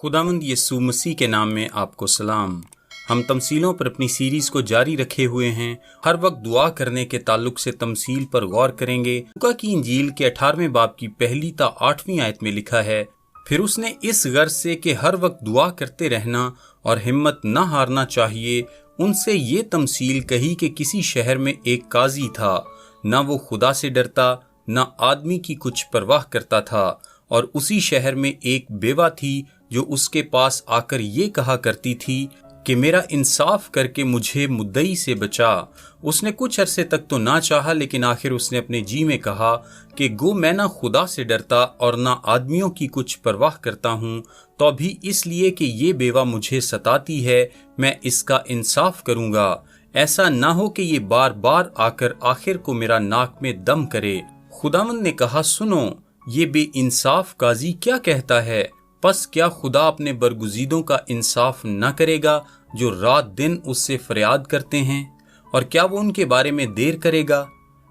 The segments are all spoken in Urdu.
خداوند یسوع مسیح کے نام میں آپ کو سلام۔ ہم تمثیلوں پر اپنی سیریز کو جاری رکھے ہوئے ہیں۔ ہر وقت دعا کرنے کے تعلق سے تمثیل پر غور کریں گے۔ لوکا کی انجیل کے 18ویں باب کی 1 تا 8ویں آیت میں لکھا ہے، پھر اس نے اس غرض سے کہ ہر وقت دعا کرتے رہنا اور ہمت نہ ہارنا چاہیے، ان سے یہ تمثیل کہی کہ کسی شہر میں ایک قاضی تھا، نہ وہ خدا سے ڈرتا نہ آدمی کی کچھ پرواہ کرتا تھا، اور اسی شہر میں ایک بیوہ تھی جو اس کے پاس آ کر یہ کہا کرتی تھی کہ میرا انصاف کر کے مجھے مدعی سے بچا۔ اس نے کچھ عرصے تک تو نہ چاہا، لیکن آخر اس نے اپنے جی میں کہا کہ گو میں نہ خدا سے ڈرتا اور نہ آدمیوں کی کچھ پرواہ کرتا ہوں، تو بھی اس لیے کہ یہ بیوہ مجھے ستاتی ہے میں اس کا انصاف کروں گا، ایسا نہ ہو کہ یہ بار بار آ کر آخر کو میرا ناک میں دم کرے۔ خداوند نے کہا، سنو، یہ بے انصاف قاضی کیا کہتا ہے؟ پس کیا خدا اپنے برگزیدوں کا انصاف نہ کرے گا جو رات دن اس سے فریاد کرتے ہیں؟ اور کیا وہ ان کے بارے میں دیر کرے گا؟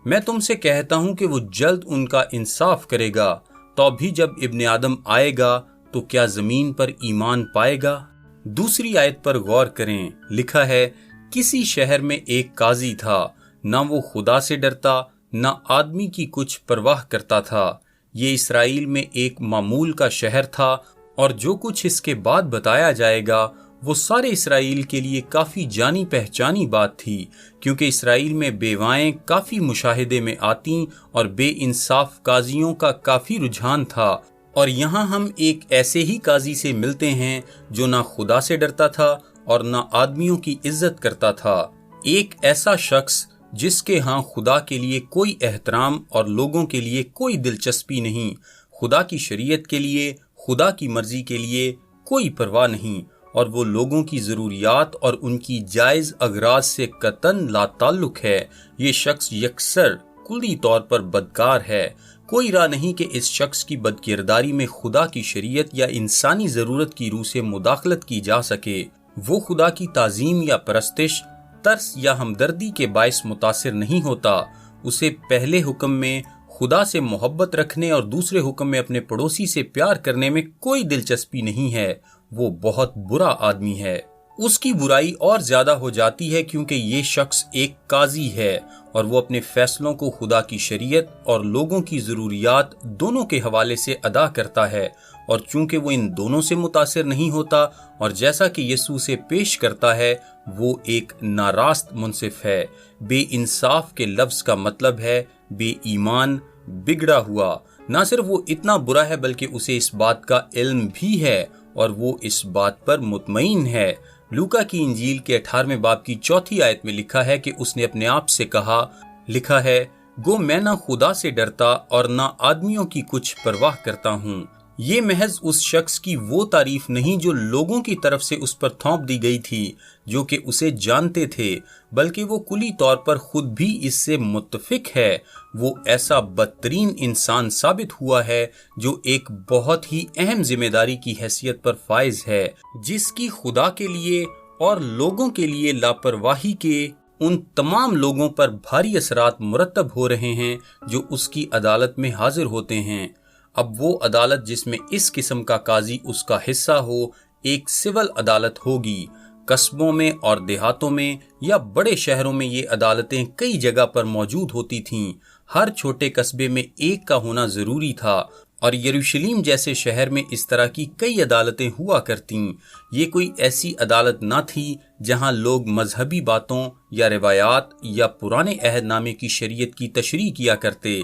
میں تم سے کہتا ہوں کہ وہ جلد ان کا انصاف کرے گا۔ تو بھی جب ابن آدم آئے گا تو کیا زمین پر ایمان پائے گا؟ دوسری آیت پر غور کریں، لکھا ہے، کسی شہر میں ایک قاضی تھا، نہ وہ خدا سے ڈرتا نہ آدمی کی کچھ پرواہ کرتا تھا۔ یہ اسرائیل میں ایک معمول کا شہر تھا، اور جو کچھ اس کے بعد بتایا جائے گا وہ سارے اسرائیل کے لیے کافی جانی پہچانی بات تھی، کیونکہ اسرائیل میں بیوائیں کافی مشاہدے میں آتیں اور بے انصاف قاضیوں کا کافی رجحان تھا، اور یہاں ہم ایک ایسے ہی قاضی سے ملتے ہیں جو نہ خدا سے ڈرتا تھا اور نہ آدمیوں کی عزت کرتا تھا۔ ایک ایسا شخص جس کے ہاں خدا کے لیے کوئی احترام اور لوگوں کے لیے کوئی دلچسپی نہیں، خدا کی شریعت کے لیے، خدا کی مرضی کے لیے کوئی پرواہ نہیں، اور وہ لوگوں کی ضروریات اور ان کی جائز اغراض سے قطعاً لا تعلق ہے۔ یہ شخص یکسر کلی طور پر بدکار ہے۔ کوئی راہ نہیں کہ اس شخص کی بدکرداری میں خدا کی شریعت یا انسانی ضرورت کی روح سے مداخلت کی جا سکے۔ وہ خدا کی تعظیم یا پرستش، ترس یا ہمدردی کے باعث متاثر نہیں ہوتا۔ اسے پہلے حکم میں خدا سے محبت رکھنے اور دوسرے حکم میں اپنے پڑوسی سے پیار کرنے میں کوئی دلچسپی نہیں ہے۔ وہ بہت برا آدمی ہے۔ اس کی برائی اور زیادہ ہو جاتی ہے کیونکہ یہ شخص ایک قاضی ہے، اور وہ اپنے فیصلوں کو خدا کی شریعت اور لوگوں کی ضروریات دونوں کے حوالے سے ادا کرتا ہے، اور چونکہ وہ ان دونوں سے متاثر نہیں ہوتا اور جیسا کہ یسوع سے پیش کرتا ہے، وہ ایک ناراست منصف ہے۔ بے انصاف کے لفظ کا مطلب ہے بے ایمان، بگڑا ہوا۔ نہ صرف وہ اتنا برا ہے بلکہ اسے اس بات کا علم بھی ہے، اور وہ اس بات پر مطمئن ہے۔ لوکا کی انجیل کے 18ویں باب کی 4 آیت میں لکھا ہے کہ اس نے اپنے آپ سے کہا، لکھا ہے، گو میں نہ خدا سے ڈرتا اور نہ آدمیوں کی کچھ پرواہ کرتا ہوں۔ یہ محض اس شخص کی وہ تعریف نہیں جو لوگوں کی طرف سے اس پر تھوپ دی گئی تھی، جو کہ اسے جانتے تھے، بلکہ وہ کلی طور پر خود بھی اس سے متفق ہے۔ وہ ایسا بدترین انسان ثابت ہوا ہے جو ایک بہت ہی اہم ذمہ داری کی حیثیت پر فائز ہے، جس کی خدا کے لیے اور لوگوں کے لیے لاپرواہی کے ان تمام لوگوں پر بھاری اثرات مرتب ہو رہے ہیں جو اس کی عدالت میں حاضر ہوتے ہیں۔ اب وہ عدالت جس میں اس قسم کا قاضی اس کا حصہ ہو ایک سول عدالت ہوگی۔ قصبوں میں اور دیہاتوں میں یا بڑے شہروں میں یہ عدالتیں کئی جگہ پر موجود ہوتی تھیں۔ ہر چھوٹے قصبے میں ایک کا ہونا ضروری تھا، اور یروشلم جیسے شہر میں اس طرح کی کئی عدالتیں ہوا کرتیں۔ یہ کوئی ایسی عدالت نہ تھی جہاں لوگ مذہبی باتوں یا روایات یا پرانے عہد نامے کی شریعت کی تشریح کیا کرتے۔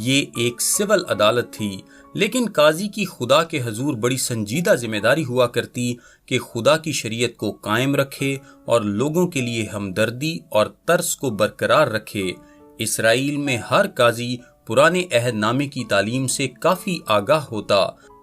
یہ ایک سول عدالت تھی، لیکن قاضی کی خدا کے حضور بڑی سنجیدہ ذمہ داری ہوا کرتی کہ خدا کی شریعت کو قائم رکھے اور لوگوں کے لیے ہمدردی اور ترس کو برقرار رکھے۔ اسرائیل میں ہر قاضی پرانے عہد نامے کی تعلیم سے کافی آگاہ ہوتا۔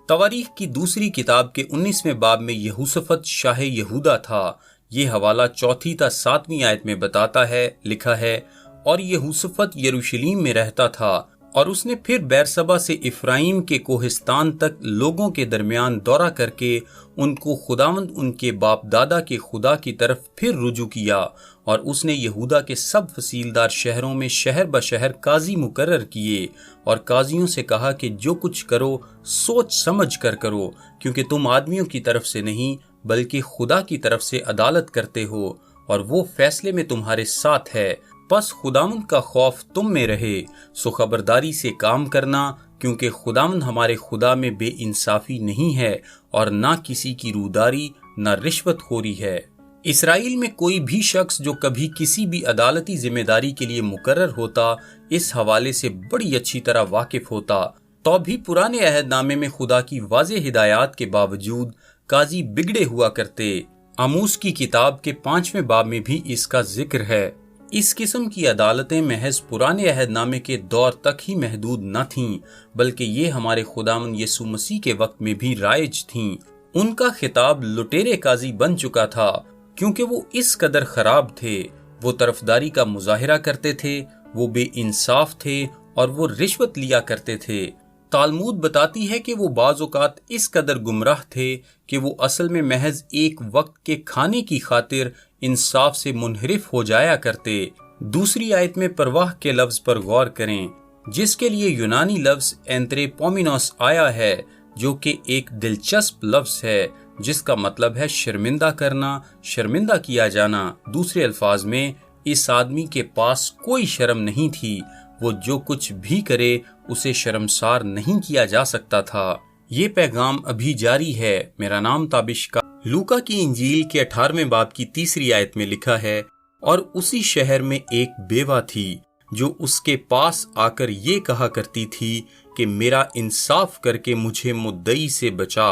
تواریخ کی دوسری کتاب کے 19ویں باب میں یہوشافط شاہ یہودا تھا۔ یہ حوالہ 4 تا 7ویں آیت میں بتاتا ہے، لکھا ہے، اور یہوشافط یروشلم میں رہتا تھا، اور اس نے پھر بیرسبا سے افرائیم کے کوہستان تک لوگوں کے درمیان دورہ کر کے ان کو خداوند ان کے باپ دادا کے خدا کی طرف پھر رجوع کیا، اور اس نے یہودا کے سب فصیلدار شہروں میں شہر بشہر قاضی مقرر کیے، اور قاضیوں سے کہا کہ جو کچھ کرو سوچ سمجھ کر کرو، کیونکہ تم آدمیوں کی طرف سے نہیں بلکہ خدا کی طرف سے عدالت کرتے ہو، اور وہ فیصلے میں تمہارے ساتھ ہے۔ پس خداوند کا خوف تم میں رہے، سو خبرداری سے کام کرنا، کیونکہ خداوند ہمارے خدا میں بے انصافی نہیں ہے، اور نہ کسی کی روداری نہ رشوت خوری ہے۔ اسرائیل میں کوئی بھی شخص جو کبھی کسی بھی عدالتی ذمہ داری کے لیے مقرر ہوتا اس حوالے سے بڑی اچھی طرح واقف ہوتا، تو بھی پرانے عہد نامے میں خدا کی واضح ہدایات کے باوجود قاضی بگڑے ہوا کرتے۔ آموس کی کتاب کے 5ویں باب میں بھی اس کا ذکر ہے۔ اس قسم کی عدالتیں محض پرانے عہد نامے کے دور تک ہی محدود نہ تھیں، بلکہ یہ ہمارے خداوند یسوع مسیح کے وقت میں بھی رائج تھیں۔ ان کا خطاب لٹیرے قاضی بن چکا تھا، کیونکہ وہ اس قدر خراب تھے۔ وہ طرفداری کا مظاہرہ کرتے تھے، وہ بے انصاف تھے، اور وہ رشوت لیا کرتے تھے۔ تالمود بتاتی ہے کہ وہ بعض اوقات اس قدر گمراہ تھے کہ وہ اصل میں محض ایک وقت کے کھانے کی خاطر انصاف سے منحرف ہو جایا کرتے۔ دوسری آیت میں پرواہ کے لفظ پر غور کریں، جس کے لیے یونانی لفظ اینتھریپومینوس آیا ہے، جو کہ ایک دلچسپ لفظ ہے جس کا مطلب ہے شرمندہ کرنا، شرمندہ کیا جانا۔ دوسرے الفاظ میں اس آدمی کے پاس کوئی شرم نہیں تھی، وہ جو کچھ بھی کرے اسے شرمسار نہیں کیا جا سکتا تھا۔ یہ پیغام ابھی جاری ہے۔ میرا نام تابش کا۔ لوکا کی انجیل کے 18ویں باب کی 3 آیت میں لکھا ہے، اور اسی شہر میں ایک بیوہ تھی جو اس کے پاس آ کر یہ کہا کرتی تھی کہ میرا انصاف کر کے مجھے مدعی سے بچا۔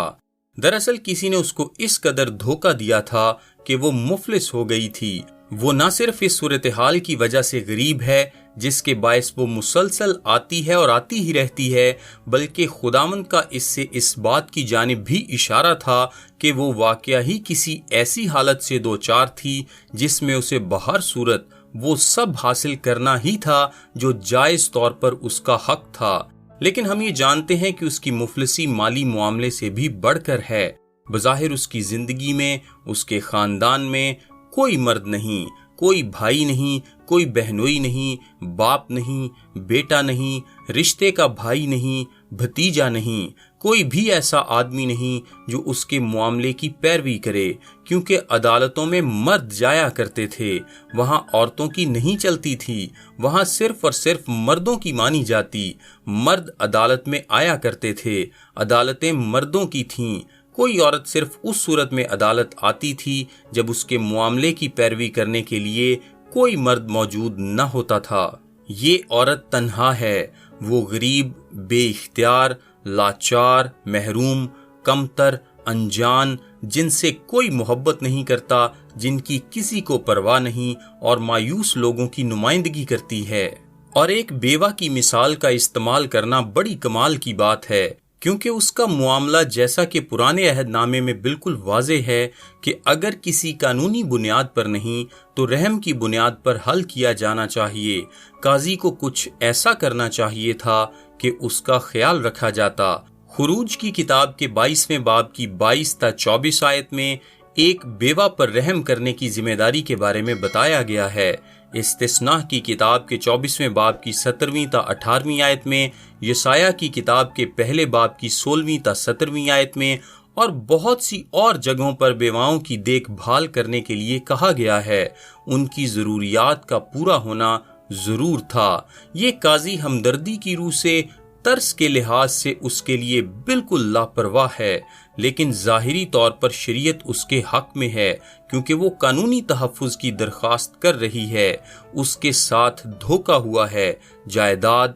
دراصل کسی نے اس کو اس قدر دھوکہ دیا تھا کہ وہ مفلس ہو گئی تھی۔ وہ نہ صرف اس صورتحال کی وجہ سے غریب ہے جس کے باعث وہ مسلسل آتی ہے اور آتی ہی رہتی ہے، بلکہ خداوند کا اس سے اس بات کی جانب بھی اشارہ تھا کہ وہ واقعہ ہی کسی ایسی حالت سے دوچار تھی جس میں اسے بہر صورت وہ سب حاصل کرنا ہی تھا جو جائز طور پر اس کا حق تھا۔ لیکن ہم یہ جانتے ہیں کہ اس کی مفلسی مالی معاملے سے بھی بڑھ کر ہے۔ بظاہر اس کی زندگی میں، اس کے خاندان میں کوئی مرد نہیں، کوئی بھائی نہیں، کوئی بہنوئی نہیں، باپ نہیں، بیٹا نہیں، رشتے کا بھائی نہیں، بھتیجا نہیں، کوئی بھی ایسا آدمی نہیں جو اس کے معاملے کی پیروی کرے، کیونکہ عدالتوں میں مرد جایا کرتے تھے، وہاں عورتوں کی نہیں چلتی تھی، وہاں صرف اور صرف مردوں کی مانی جاتی۔ مرد عدالت میں آیا کرتے تھے، عدالتیں مردوں کی تھیں۔ کوئی عورت صرف اس صورت میں عدالت آتی تھی جب اس کے معاملے کی پیروی کرنے کے لیے کوئی مرد موجود نہ ہوتا تھا۔ یہ عورت تنہا ہے، وہ غریب، بے اختیار، لاچار، محروم، کمتر، انجان، جن سے کوئی محبت نہیں کرتا، جن کی کسی کو پرواہ نہیں، اور مایوس لوگوں کی نمائندگی کرتی ہے۔ اور ایک بیوہ کی مثال کا استعمال کرنا بڑی کمال کی بات ہے، کیونکہ اس کا معاملہ جیسا کہ پرانے عہد نامے میں بالکل واضح ہے کہ اگر کسی قانونی بنیاد پر نہیں تو رحم کی بنیاد پر حل کیا جانا چاہیے۔ قاضی کو کچھ ایسا کرنا چاہیے تھا کہ اس کا خیال رکھا جاتا۔ خروج کی کتاب کے 22ویں باب کی 22 تا 24 آیت میں ایک بیوہ پر رحم کرنے کی ذمہ داری کے بارے میں بتایا گیا ہے۔ استثناء کی کتاب کے 24ویں باب کی 17ویں تا 18ویں آیت میں، یسایہ کی کتاب کے پہلے باب کی 16ویں تا 17ویں آیت میں، اور بہت سی اور جگہوں پر بیواؤں کی دیکھ بھال کرنے کے لیے کہا گیا ہے۔ ان کی ضروریات کا پورا ہونا ضرور تھا۔ یہ قاضی ہمدردی کی روح سے، ترس کے لحاظ سے اس کے لیے بالکل لاپرواہ ہے، لیکن ظاہری طور پر شریعت اس کے حق میں ہے، کیونکہ وہ قانونی تحفظ کی درخواست کر رہی ہے۔ اس کے ساتھ دھوکا ہوا ہے، جائیداد،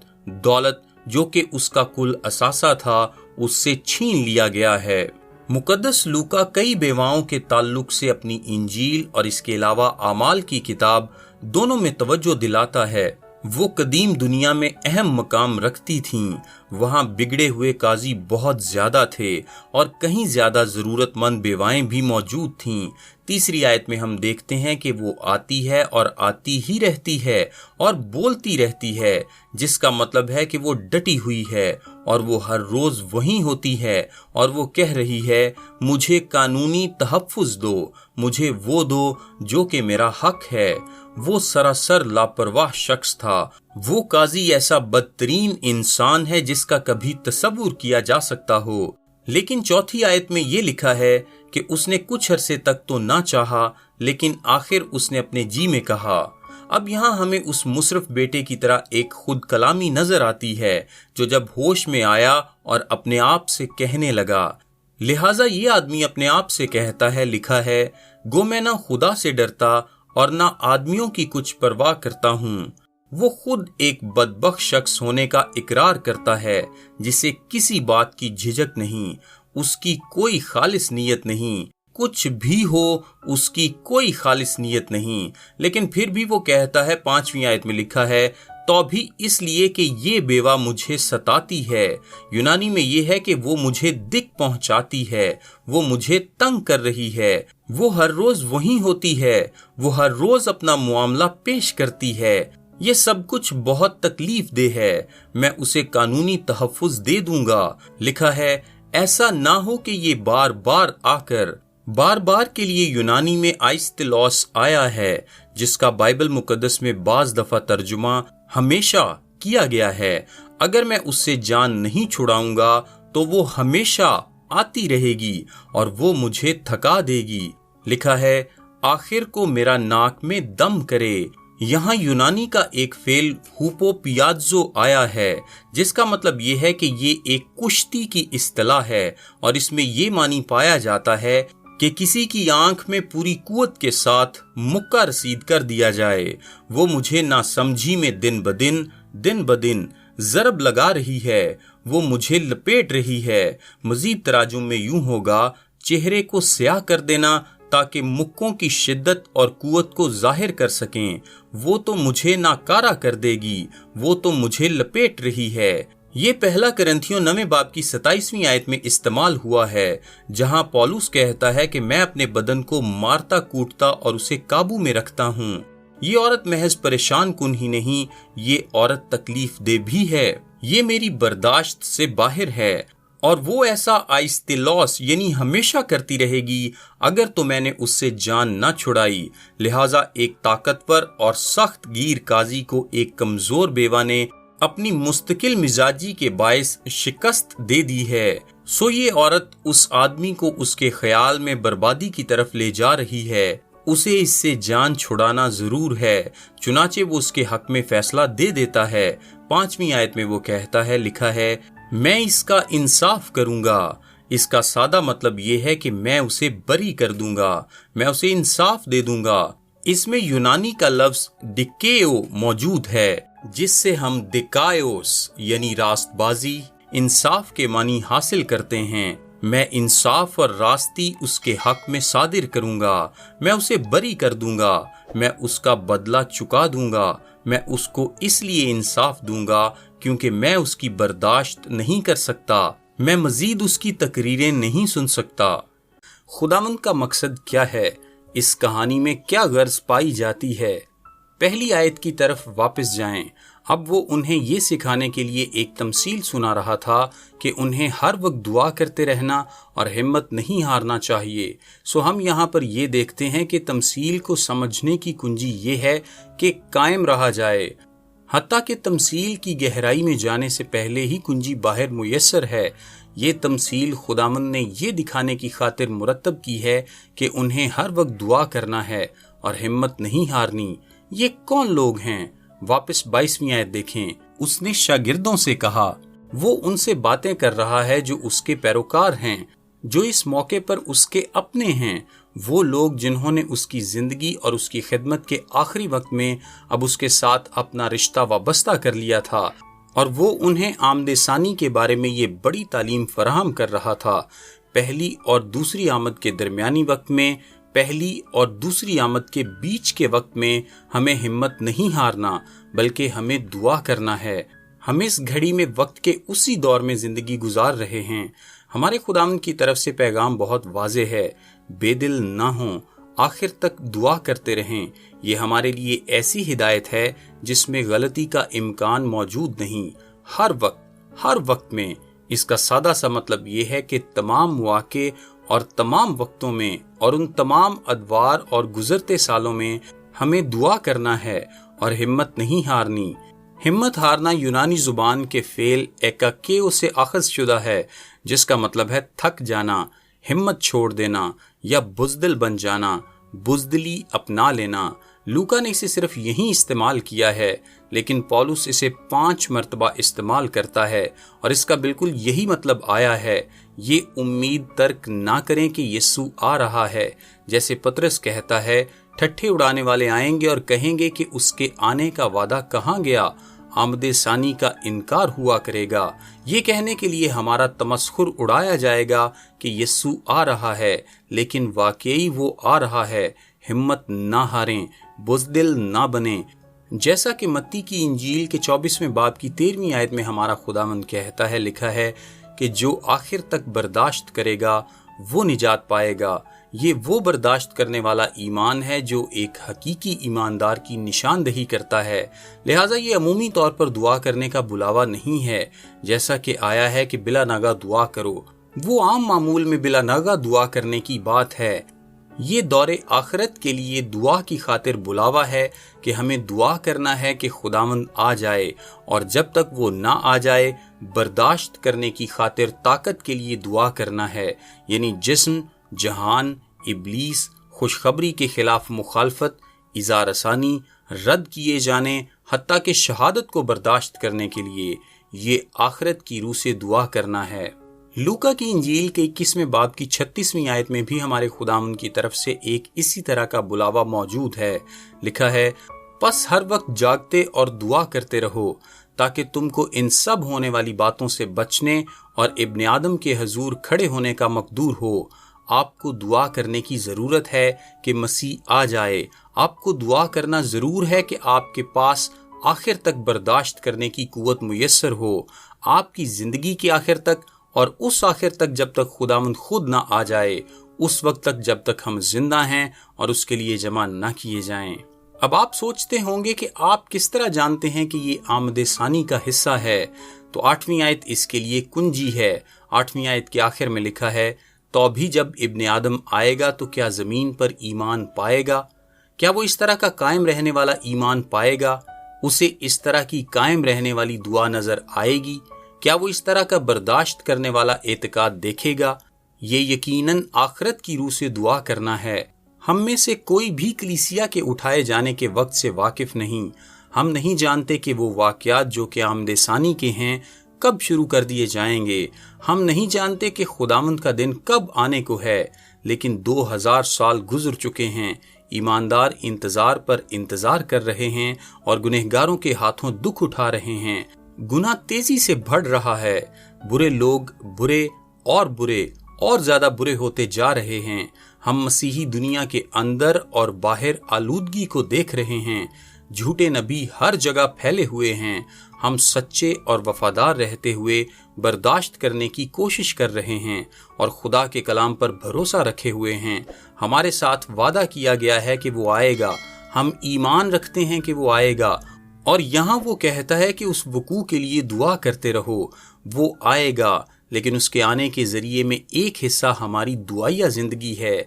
دولت جو کہ اس کا کل اثاثہ تھا، اس سے چھین لیا گیا ہے۔ مقدس لوکا کئی بیواؤں کے تعلق سے اپنی انجیل اور اس کے علاوہ اعمال کی کتاب دونوں میں توجہ دلاتا ہے۔ وہ قدیم دنیا میں اہم مقام رکھتی تھیں وہاں بگڑے ہوئے قاضی بہت زیادہ تھے اور کہیں زیادہ ضرورت مند بیوائیں بھی موجود تھیں۔ تیسری آیت میں ہم دیکھتے ہیں کہ وہ آتی ہے اور آتی ہی رہتی ہے اور بولتی رہتی ہے، جس کا مطلب ہے کہ وہ ڈٹی ہوئی ہے اور وہ ہر روز وہیں ہوتی ہے اور وہ کہہ رہی ہے مجھے قانونی تحفظ دو، مجھے وہ دو جو کہ میرا حق ہے۔ وہ سراسر لاپرواہ شخص تھا۔ وہ قاضی ایسا بدترین انسان ہے جس کا کبھی تصور کیا جا سکتا ہو۔ لیکن چوتھی آیت میں یہ لکھا ہے کہ اس نے کچھ عرصے تک تو نہ چاہا، لیکن آخر اس نے اپنے جی میں کہا۔ اب یہاں ہمیں اس مصرف بیٹے کی طرح ایک خود کلامی نظر آتی ہے جو جب ہوش میں آیا اور اپنے آپ سے کہنے لگا، لہٰذا یہ آدمی اپنے آپ سے کہتا ہے، لکھا ہے، گو میں نہ خدا سے ڈرتا اور نہ آدمیوں کی کچھ پرواہ کرتا ہوں۔ وہ خود ایک بدبخت شخص ہونے کا اقرار کرتا ہے جسے کسی بات کی جھجک نہیں، اس کی کوئی خالص نیت نہیں، کچھ بھی ہو اس کی کوئی خالص نیت نہیں، لیکن پھر بھی وہ کہتا ہے، 5ویں آیت میں لکھا ہے، تو بھی اس لیے کہ یہ بیوہ مجھے ستاتی ہے۔ یونانی میں یہ ہے کہ وہ مجھے دکھ پہنچاتی ہے، وہ مجھے تنگ کر رہی ہے، وہ ہر روز وہیں ہوتی ہے، وہ ہر روز اپنا معاملہ پیش کرتی ہے، یہ سب کچھ بہت تکلیف دہ ہے، میں اسے قانونی تحفظ دے دوں گا۔ لکھا ہے ایسا نہ ہو کہ یہ بار بار آ کر، بار بار کے لیے یونانی میں آئستلوس آیا ہے، جس کا بائبل مقدس میں بعض دفعہ ترجمہ ہمیشہ کیا گیا ہے۔ اگر میں اس سے جان نہیں چھڑاؤں گا تو وہ ہمیشہ آتی رہے گی اور وہ مجھے تھکا دے گی۔ لکھا ہے آخر کو میرا ناک میں دم کرے۔ یہاں یونانی کا ایک فعل ہوپو پیازو آیا ہے، جس کا مطلب یہ ہے کہ یہ ایک کشتی کی اصطلاح ہے اور اس میں یہ معنی پایا جاتا ہے کہ کسی کی آنکھ میں پوری قوت کے ساتھ مکہ رسید کر دیا جائے۔ وہ مجھے ناسمجھی میں دن بدن ضرب لگا رہی ہے، وہ مجھے لپیٹ رہی ہے۔ مزید تراجم میں یوں ہوگا، چہرے کو سیاہ کر دینا تاکہ مکوں کی شدت اور قوت کو ظاہر کر سکیں۔ وہ تو مجھے ناکارہ کر دے گی، وہ تو مجھے لپیٹ رہی ہے۔ یہ پہلا کرنتھیوں 9 باب کی 27ویں آیت میں استعمال ہوا ہے، جہاں پولس کہتا ہے کہ میں اپنے بدن کو مارتا کوٹتا اور اسے قابو میں رکھتا ہوں۔ یہ عورت محض پریشان کن ہی نہیں، یہ عورت تکلیف دہ بھی ہے، یہ میری برداشت سے باہر ہے، اور وہ ایسا آئستلوس یعنی ہمیشہ کرتی رہے گی اگر تو میں نے اس سے جان نہ چھڑائی۔ لہٰذا ایک طاقتور اور سخت گیر قاضی کو ایک کمزور بیوہ نے اپنی مستقل مزاجی کے باعث شکست دے دی ہے۔ سو یہ عورت اس آدمی کو اس کے خیال میں بربادی کی طرف لے جا رہی ہے، اسے اس سے جان چھڑانا ضرور ہے، چنانچہ وہ اس کے حق میں فیصلہ دے دیتا ہے۔ 5ویں آیت میں وہ کہتا ہے، لکھا ہے میں اس کا انصاف کروں گا۔ اس کا سادہ مطلب یہ ہے کہ میں اسے بری کر دوں گا، میں اسے انصاف دے دوں گا۔ اس میں یونانی کا لفظ ڈکیو موجود ہے، جس سے ہم ڈکائیوس یعنی راست بازی، انصاف کے معنی حاصل کرتے ہیں۔ میں انصاف اور راستی اس کے حق میں صادر کروں گا، میں اسے بری کر دوں گا، میں اس کا بدلہ چکا دوں گا، میں اس کو اس لیے انصاف دوں گا کیونکہ میں اس کی برداشت نہیں کر سکتا، میں مزید اس کی تقریریں نہیں سن سکتا۔ خداوند کا مقصد کیا ہے؟ اس کہانی میں کیا غرض پائی جاتی ہے؟ پہلی آیت کی طرف واپس جائیں۔ اب وہ انہیں یہ سکھانے کے لیے ایک تمثیل سنا رہا تھا کہ انہیں ہر وقت دعا کرتے رہنا اور ہمت نہیں ہارنا چاہیے۔ سو ہم یہاں پر یہ دیکھتے ہیں کہ تمثیل کو سمجھنے کی کنجی یہ ہے کہ قائم رہا جائے، حتیٰ کہ تمثیل کی گہرائی میں جانے سے پہلے ہی کنجی باہر میسر ہے۔ یہ تمثیل خداوند نے یہ دکھانے کی خاطر مرتب کی ہے کہ انہیں ہر وقت دعا کرنا ہے اور ہمت نہیں ہارنی۔ یہ کون لوگ ہیں؟ واپس 22ویں آیت دیکھیں۔ اس نے شاگردوں سے کہا، وہ ان سے باتیں کر رہا ہے جو اس کے پیروکار ہیں، جو اس موقع پر اس کے اپنے ہیں، وہ لوگ جنہوں نے اس کی زندگی اور اس کی خدمت کے آخری وقت میں اب اس کے ساتھ اپنا رشتہ وابستہ کر لیا تھا، اور وہ انہیں آمد ثانی کے بارے میں یہ بڑی تعلیم فراہم کر رہا تھا۔ پہلی اور دوسری آمد کے درمیانی وقت میں، پہلی اور دوسری آمد کے بیچ کے وقت میں ہمیں ہمت نہیں ہارنا، بلکہ ہمیں دعا کرنا ہے۔ ہم اس گھڑی میں وقت کے اسی دور میں زندگی گزار رہے ہیں۔ ہمارے خداوند کی طرف سے پیغام بہت واضح ہے، بے دل نہ ہوں، آخر تک دعا کرتے رہیں۔ یہ ہمارے لیے ایسی ہدایت ہے جس میں غلطی کا امکان موجود نہیں۔ ہر وقت میں۔ اس کا سادہ سا مطلب یہ ہے کہ تمام مواقع اور تمام وقتوں میں اور ان تمام ادوار اور گزرتے سالوں میں ہمیں دعا کرنا ہے اور ہمت نہیں ہارنی۔ ہمت ہارنا یونانی زبان کے فعل ایکاکیو سے اخذ شدہ ہے، جس کا مطلب ہے تھک جانا، ہمت چھوڑ دینا یا بزدل بن جانا، بزدلی اپنا لینا۔ لوکا نے اسے صرف یہیں استعمال کیا ہے، لیکن پولس اسے 5 مرتبہ استعمال کرتا ہے اور اس کا بالکل یہی مطلب آیا ہے۔ یہ امید ترک نہ کریں کہ یسوع آ رہا ہے۔ جیسے پطرس کہتا ہے، ٹھٹھے اڑانے والے آئیں گے اور کہیں گے کہ اس کے آنے کا وعدہ کہاں گیا؟ آمد ثانی کا انکار ہوا کرے گا۔ یہ کہنے کے لیے ہمارا تمسخر اڑایا جائے گا کہ یسوع آ رہا ہے، لیکن واقعی وہ آ رہا ہے۔ ہمت نہ ہاریں، بزدل نہ بنیں۔ جیسا کہ متی کی انجیل کے 24ویں باب کی 13ویں آیت میں ہمارا خداوند کہتا ہے، لکھا ہے کہ جو آخر تک برداشت کرے گا وہ نجات پائے گا۔ یہ وہ برداشت کرنے والا ایمان ہے جو ایک حقیقی ایماندار کی نشاندہی کرتا ہے۔ لہٰذا یہ عمومی طور پر دعا کرنے کا بلاوا نہیں ہے، جیسا کہ آیا ہے کہ بلا ناگہ دعا کرو۔ وہ عام معمول میں بلا ناگہ دعا کرنے کی بات ہے۔ یہ دور آخرت کے لیے دعا کی خاطر بلاوا ہے کہ ہمیں دعا کرنا ہے کہ خداوند آ جائے، اور جب تک وہ نہ آ جائے برداشت کرنے کی خاطر طاقت کے لیے دعا کرنا ہے، یعنی جسم، جہان، ابلیس، خوشخبری کے خلاف مخالفت، ایذا رسانی، رد کیے جانے، حتیٰ کہ شہادت کو برداشت کرنے کے لیے یہ آخرت کی روح سے دعا کرنا ہے۔ لوکا کی انجیل کے 21ویں باب کی 36ویں آیت میں بھی ہمارے خداوند کی طرف سے ایک اسی طرح کا بلاوا موجود ہے۔ لکھا ہے، پس ہر وقت جاگتے اور دعا کرتے رہو تاکہ تم کو ان سب ہونے والی باتوں سے بچنے اور ابن آدم کے حضور کھڑے ہونے کا مقدور ہو۔ آپ کو دعا کرنے کی ضرورت ہے کہ مسیح آ جائے۔ آپ کو دعا کرنا ضرور ہے کہ آپ کے پاس آخر تک برداشت کرنے کی قوت میسر ہو، آپ کی زندگی کے آخر تک، اور اس آخر تک جب تک خداوند خود نہ آ جائے، اس وقت تک جب تک ہم زندہ ہیں اور اس کے لیے جمع نہ کیے جائیں۔ اب آپ سوچتے ہوں گے کہ آپ کس طرح جانتے ہیں کہ یہ آمد ثانی کا حصہ ہے؟ تو 8ویں آیت اس کے لیے کنجی ہے۔ 8ویں آیت کے آخر میں لکھا ہے، تو بھی جب ابن آدم آئے گا تو کیا زمین پر ایمان پائے گا؟ کیا وہ اس طرح کا قائم رہنے والا ایمان پائے گا؟ اسے اس طرح کی قائم رہنے والی دعا نظر آئے گی؟ کیا وہ اس طرح کا برداشت کرنے والا اعتقاد دیکھے گا؟ یہ یقیناً آخرت کی روح سے دعا کرنا ہے۔ ہم میں سے کوئی بھی کلیسیا کے اٹھائے جانے کے وقت سے واقف نہیں۔ ہم نہیں جانتے کہ وہ واقعات جو کہ آمد ثانی کے ہیں کب شروع کر دیے جائیں گے۔ ہم نہیں جانتے کہ خداوند کا دن کب آنے کو ہے، لیکن 2000 سال گزر چکے ہیں۔ ایماندار انتظار پر انتظار کر رہے ہیں اور گنہگاروں کے ہاتھوں دکھ اٹھا رہے ہیں۔ گناہ تیزی سے بڑھ رہا ہے، برے لوگ برے اور زیادہ برے ہوتے جا رہے ہیں۔ ہم مسیحی دنیا کے اندر اور باہر آلودگی کو دیکھ رہے ہیں۔ جھوٹے نبی ہر جگہ پھیلے ہوئے ہیں۔ ہم سچے اور وفادار رہتے ہوئے برداشت کرنے کی کوشش کر رہے ہیں اور خدا کے کلام پر بھروسہ رکھے ہوئے ہیں۔ ہمارے ساتھ وعدہ کیا گیا ہے کہ وہ آئے گا۔ ہم ایمان رکھتے ہیں کہ وہ آئے گا، اور یہاں وہ کہتا ہے کہ اس وقوع کے لیے دعا کرتے رہو۔ وہ آئے گا، لیکن اس کے آنے کے ذریعے میں ایک حصہ ہماری دعائیہ زندگی ہے۔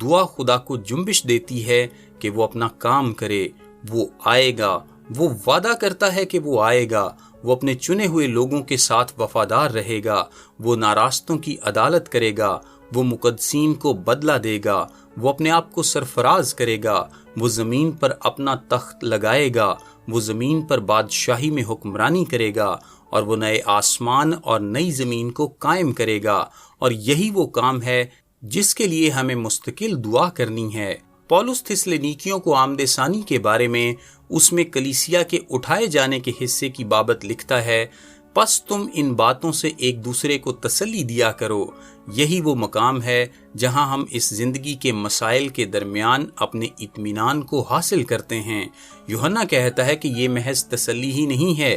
دعا خدا کو جنبش دیتی ہے کہ وہ اپنا کام کرے۔ وہ آئے گا، وہ وعدہ کرتا ہے کہ وہ آئے گا۔ وہ اپنے چنے ہوئے لوگوں کے ساتھ وفادار رہے گا۔ وہ ناراستوں کی عدالت کرے گا۔ وہ مقدسین کو بدلہ دے گا۔ وہ اپنے آپ کو سرفراز کرے گا۔ وہ زمین پر اپنا تخت لگائے گا۔ وہ زمین پر بادشاہی میں حکمرانی کرے گا، اور وہ نئے آسمان اور نئی زمین کو قائم کرے گا۔ اور یہی وہ کام ہے جس کے لیے ہمیں مستقل دعا کرنی ہے۔ پولس تھسلنیکیوں کو آمد ثانی کے بارے میں اس میں کلیسیا کے اٹھائے جانے کے حصے کی بابت لکھتا ہے، پس تم ان باتوں سے ایک دوسرے کو تسلی دیا کرو۔ یہی وہ مقام ہے جہاں ہم اس زندگی کے مسائل کے درمیان اپنے اطمینان کو حاصل کرتے ہیں۔ یوحنا کہتا ہے کہ یہ محض تسلی ہی نہیں ہے،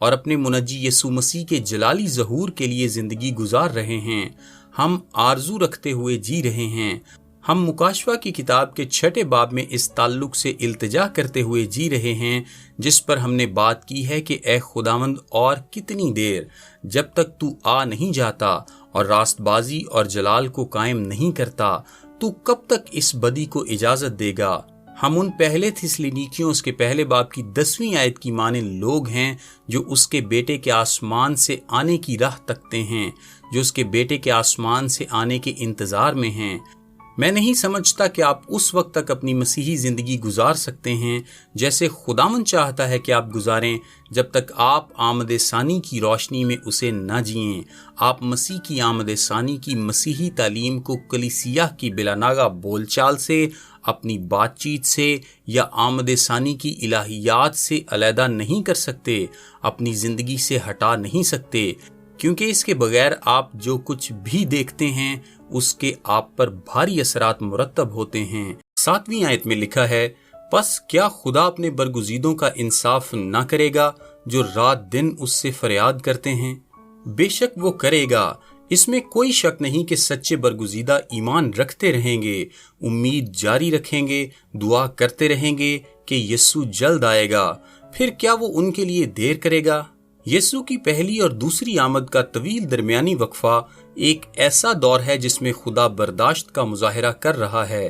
اور اپنے منجی یسوع مسیح کے جلالی ظہور کے لیے زندگی گزار رہے ہیں۔ ہم آرزو رکھتے ہوئے جی رہے ہیں۔ ہم مکاشفہ کی کتاب کے 6 باب میں اس تعلق سے التجا کرتے ہوئے جی رہے ہیں جس پر ہم نے بات کی ہے کہ اے خداوند، اور کتنی دیر، جب تک تو آ نہیں جاتا اور راست بازی اور جلال کو قائم نہیں کرتا، تو کب تک اس بدی کو اجازت دے گا؟ ہم ان پہلے تھسلونیکیوں اس کے پہلے باب کی 10ویں آیت کی مانند لوگ ہیں جو اس کے بیٹے کے آسمان سے آنے کی راہ تکتے ہیں، جو اس کے بیٹے کے آسمان سے آنے کے انتظار میں ہیں۔ میں نہیں سمجھتا کہ آپ اس وقت تک اپنی مسیحی زندگی گزار سکتے ہیں جیسے خداوند چاہتا ہے کہ آپ گزاریں، جب تک آپ آمد ثانی کی روشنی میں اسے نہ جئیں۔ آپ مسیح کی آمد ثانی کی مسیحی تعلیم کو کلیسیا کی بلا ناغہ بول چال سے، اپنی بات چیت سے یا آمد ثانی کی الہیات سے علیحدہ نہیں کر سکتے، اپنی زندگی سے ہٹا نہیں سکتے، کیونکہ اس کے بغیر آپ جو کچھ بھی دیکھتے ہیں اس کے آپ پر بھاری اثرات مرتب ہوتے ہیں۔ 7ویں آیت میں لکھا ہے، پس کیا خدا اپنے برگزیدوں کا انصاف نہ کرے گا جو رات دن اس سے فریاد کرتے ہیں؟ بے شک وہ کرے گا، اس میں کوئی شک نہیں کہ سچے برگزیدہ ایمان رکھتے رہیں گے، امید جاری رکھیں گے، دعا کرتے رہیں گے کہ یسوع جلد آئے گا۔ پھر کیا وہ ان کے لیے دیر کرے گا؟ یسوع کی پہلی اور دوسری آمد کا طویل درمیانی وقفہ ایک ایسا دور ہے جس میں خدا برداشت کا مظاہرہ کر رہا ہے،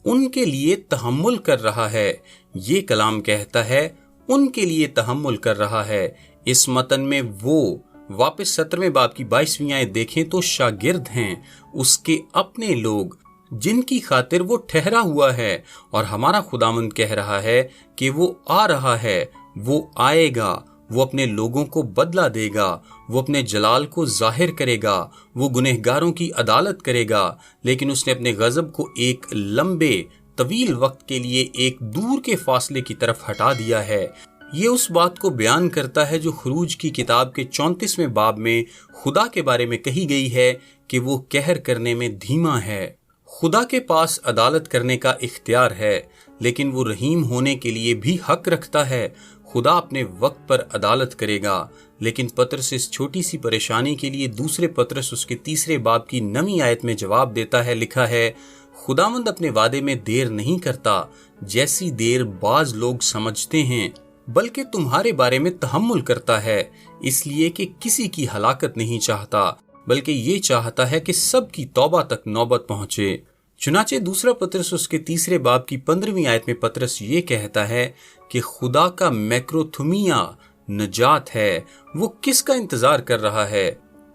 ان کے لیے تحمل کر رہا ہے۔ یہ کلام کہتا ہے ان کے لیے تحمل کر رہا ہے۔ اس متن میں وہ واپس 17ویں باب کی 22ویں آیت دیکھیں تو شاگرد ہیں، اس کے اپنے لوگ جن کی خاطر وہ ٹھہرا ہوا ہے، اور ہمارا خداوند کہہ رہا ہے کہ وہ آ رہا ہے، وہ آئے گا، وہ اپنے لوگوں کو بدلہ دے گا، وہ اپنے جلال کو ظاہر کرے گا، وہ گنہگاروں کی عدالت کرے گا، لیکن اس نے اپنے غضب کو ایک لمبے طویل وقت کے لیے ایک دور کے فاصلے کی طرف ہٹا دیا ہے۔ یہ اس بات کو بیان کرتا ہے جو خروج کی کتاب کے 34ویں باب میں خدا کے بارے میں کہی گئی ہے کہ وہ قہر کرنے میں دھیما ہے۔ خدا کے پاس عدالت کرنے کا اختیار ہے، لیکن وہ رحیم ہونے کے لیے بھی حق رکھتا ہے۔ خدا اپنے وقت پر عدالت کرے گا، لیکن پطرس اس چھوٹی سی پریشانی کے لیے دوسرے پطرس اس کے 3 باب کی 9ویں آیت میں جواب دیتا ہے۔ لکھا ہے، خداوند اپنے وعدے میں دیر نہیں کرتا جیسی دیر بعض لوگ سمجھتے ہیں، بلکہ تمہارے بارے میں تحمل کرتا ہے، اس لیے کہ کسی کی ہلاکت نہیں چاہتا، بلکہ یہ چاہتا ہے کہ سب کی توبہ تک نوبت پہنچے۔ چنانچہ دوسرا پطرس اس کے 3 باب کی 15ویں آیت میں پطرس یہ کہتا ہے کہ خدا کا میکروتھمیا نجات ہے۔ وہ کس کا انتظار کر رہا ہے؟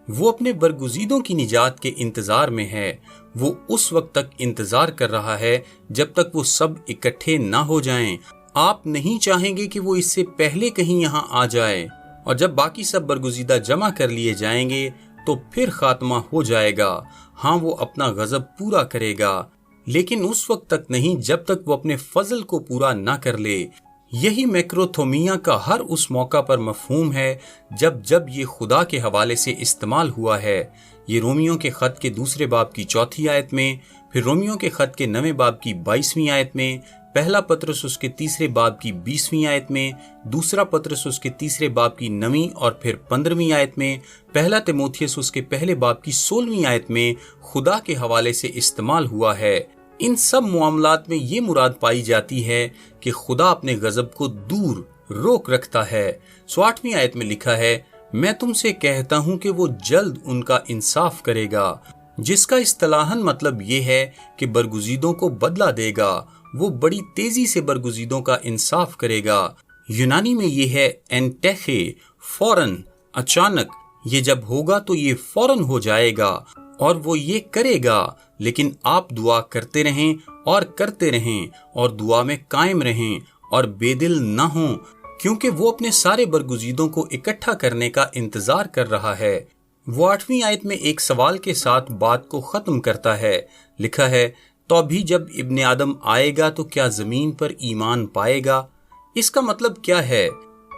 وہ اپنے برگزیدوں کی نجات کے انتظار میں ہے۔ وہ اس وقت تک انتظار کر رہا ہے جب تک وہ سب اکٹھے نہ ہو جائیں۔ آپ نہیں چاہیں گے کہ وہ اس سے پہلے کہیں یہاں آ جائے، اور جب باقی سب برگزیدہ جمع کر لیے جائیں گے تو پھر خاتمہ ہو جائے گا۔ ہاں، وہ اپنا غضب پورا کرے گا، لیکن اس وقت تک نہیں جب تک وہ اپنے فضل کو پورا نہ کر لے۔ یہی میکروتھومیا کا ہر اس موقع پر مفہوم ہے جب یہ خدا کے حوالے سے استعمال ہوا ہے۔ یہ رومیوں کے خط کے 2 باب کی 4 آیت میں، پھر رومیوں کے خط کے 9 باب کی 22ویں آیت میں، پہلا پطرس اس کے 3 باب کی 20ویں آیت میں، دوسرا پطرس اس کے 3 باب کی 9ویں اور پھر 15ویں آیت میں، پہلا تیموتھیوس اس کے پہلے باب کی 16ویں آیت میں خدا کے حوالے سے استعمال ہوا ہے۔ ان سب معاملات میں یہ مراد پائی جاتی ہے کہ خدا اپنے غضب کو دور روک رکھتا ہے۔ 8ویں آیت میں لکھا ہے، میں تم سے کہتا ہوں کہ وہ جلد ان کا انصاف کرے گا، جس کا اصطلاحاً مطلب یہ ہے کہ برگزیدوں کو بدلہ دے گا۔ وہ بڑی تیزی سے برگزیدوں کا انصاف کرے گا۔ یونانی میں یہ ہے انٹیخے، فوراً، اچانک۔ یہ جب ہوگا تو یہ فوراً ہو جائے گا، اور وہ یہ کرے گا۔ لیکن آپ دعا کرتے رہیں اور کرتے رہیں، اور دعا میں قائم رہیں اور بے دل نہ ہوں، کیونکہ وہ اپنے سارے برگزیدوں کو اکٹھا کرنے کا انتظار کر رہا ہے۔ وہ 8ویں آیت میں ایک سوال کے ساتھ بات کو ختم کرتا ہے۔ لکھا ہے، تو ابھی جب ابن آدم آئے گا تو کیا زمین پر ایمان پائے گا؟ اس کا مطلب کیا ہے؟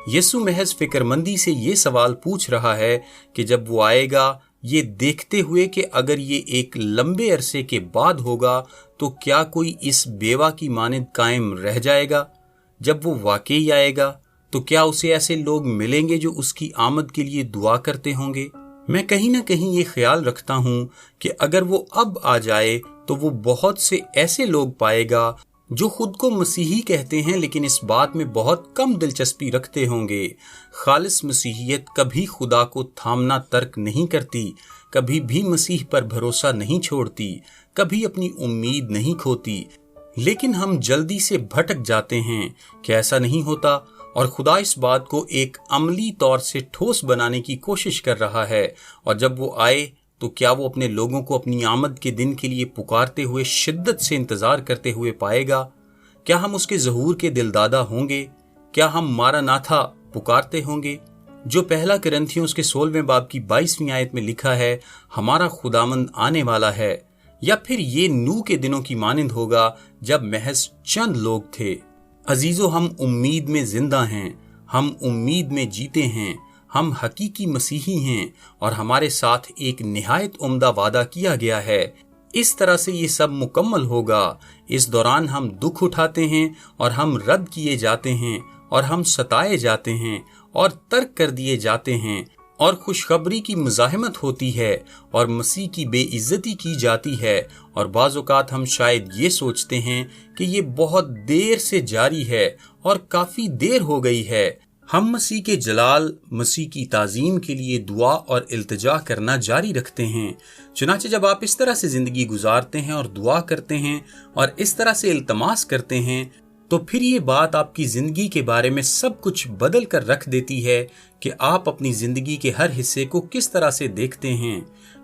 یسوع محض فکر مندی سے یہ سوال پوچھ رہا ہے کہ جب وہ آئے گا، یہ دیکھتے ہوئے کہ اگر یہ ایک لمبے عرصے کے بعد ہوگا تو کیا کوئی اس بیوہ کی مانند قائم رہ جائے گا؟ جب وہ واقعی آئے گا تو کیا اسے ایسے لوگ ملیں گے جو اس کی آمد کے لیے دعا کرتے ہوں گے؟ میں کہیں نہ کہیں یہ خیال رکھتا ہوں کہ اگر وہ اب آ جائے تو وہ بہت سے ایسے لوگ پائے گا جو خود کو مسیحی کہتے ہیں لیکن اس بات میں بہت کم دلچسپی رکھتے ہوں گے۔ خالص مسیحیت کبھی خدا کو تھامنا ترک نہیں کرتی، کبھی بھی مسیح پر بھروسہ نہیں چھوڑتی، کبھی اپنی امید نہیں کھوتی، لیکن ہم جلدی سے بھٹک جاتے ہیں کہ ایسا نہیں ہوتا، اور خدا اس بات کو ایک عملی طور سے ٹھوس بنانے کی کوشش کر رہا ہے، اور جب وہ آئے تو کیا وہ اپنے لوگوں کو اپنی آمد کے دن کے لیے پکارتے ہوئے شدت سے انتظار کرتے ہوئے پائے گا؟ کیا ہم اس کے ظہور کے دلدادہ ہوں گے؟ کیا ہم مارا ناتھا پکارتے ہوں گے؟ جو پہلا کرنتھیوں اس کے 16ویں باب کی 22ویں آیت میں لکھا ہے، ہمارا خداوند آنے والا ہے، یا پھر یہ نوح کے دنوں کی مانند ہوگا جب محض چند لوگ تھے؟ عزیزو، ہم امید میں زندہ ہیں، ہم امید میں جیتے ہیں، ہم حقیقی مسیحی ہیں، اور ہمارے ساتھ ایک نہایت عمدہ وعدہ کیا گیا ہے۔ اس طرح سے یہ سب مکمل ہوگا۔ اس دوران ہم دکھ اٹھاتے ہیں اور ہم رد کیے جاتے ہیں اور ہم ستائے جاتے ہیں اور ترک کر دیے جاتے ہیں، اور خوشخبری کی مزاحمت ہوتی ہے اور مسیح کی بے عزتی کی جاتی ہے، اور بعض اوقات ہم شاید یہ سوچتے ہیں کہ یہ بہت دیر سے جاری ہے اور کافی دیر ہو گئی ہے۔ ہم مسیح کے جلال، مسیح کی تعظیم کے لیے دعا اور التجا کرنا جاری رکھتے ہیں۔ چنانچہ جب آپ اس طرح سے زندگی گزارتے ہیں اور دعا کرتے ہیں اور اس طرح سے التماس کرتے ہیں، تو پھر یہ بات آپ کی زندگی کے بارے میں سب کچھ بدل کر رکھ دیتی ہے کہ آپ اپنی زندگی کے ہر حصے کو کس طرح سے دیکھتے ہیں۔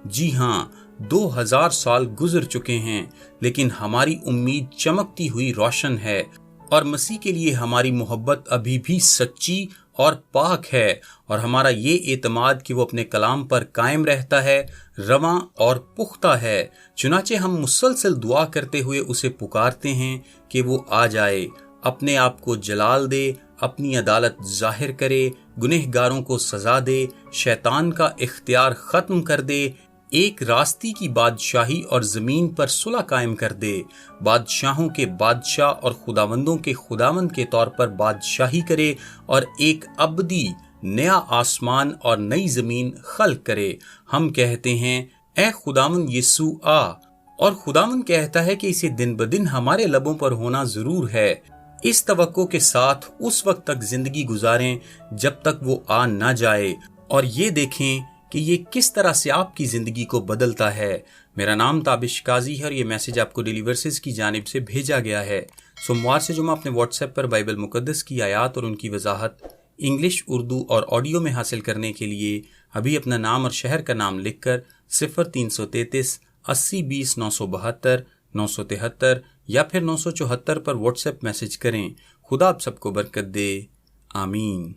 جی ہاں، 2000 سال گزر چکے ہیں، لیکن ہماری امید چمکتی ہوئی روشن ہے، اور مسیح کے لیے ہماری محبت ابھی بھی سچی اور پاک ہے، اور ہمارا یہ اعتماد کہ وہ اپنے کلام پر قائم رہتا ہے رواں اور پختہ ہے۔ چنانچہ ہم مسلسل دعا کرتے ہوئے اسے پکارتے ہیں کہ وہ آ جائے، اپنے آپ کو جلال دے، اپنی عدالت ظاہر کرے، گنہگاروں کو سزا دے، شیطان کا اختیار ختم کر دے، ایک راستی کی بادشاہی اور زمین پر صلح قائم کر دے، بادشاہوں کے بادشاہ اور خداوندوں کے خداوند کے طور پر بادشاہی کرے، اور ایک ابدی نیا آسمان اور نئی زمین خلق کرے۔ ہم کہتے ہیں، اے خداوند یسوع آ، اور خداوند کہتا ہے کہ اسے دن بدن ہمارے لبوں پر ہونا ضرور ہے۔ اس توقع کے ساتھ اس وقت تک زندگی گزاریں جب تک وہ آ نہ جائے، اور یہ دیکھیں کہ یہ کس طرح سے آپ کی زندگی کو بدلتا ہے۔ میرا نام تابش قاضی ہے، اور یہ میسج آپ کو ڈیلی ورسز کی جانب سے بھیجا گیا ہے۔ سوموار سے جمعہ اپنے واٹس ایپ پر بائبل مقدس کی آیات اور ان کی وضاحت انگلش، اردو اور آڈیو میں حاصل کرنے کے لیے ابھی اپنا نام اور شہر کا نام لکھ کر 0333 80 20 972 973 یا پھر 974 پر واٹس ایپ میسج کریں۔ خدا آپ سب کو برکت دے، آمین۔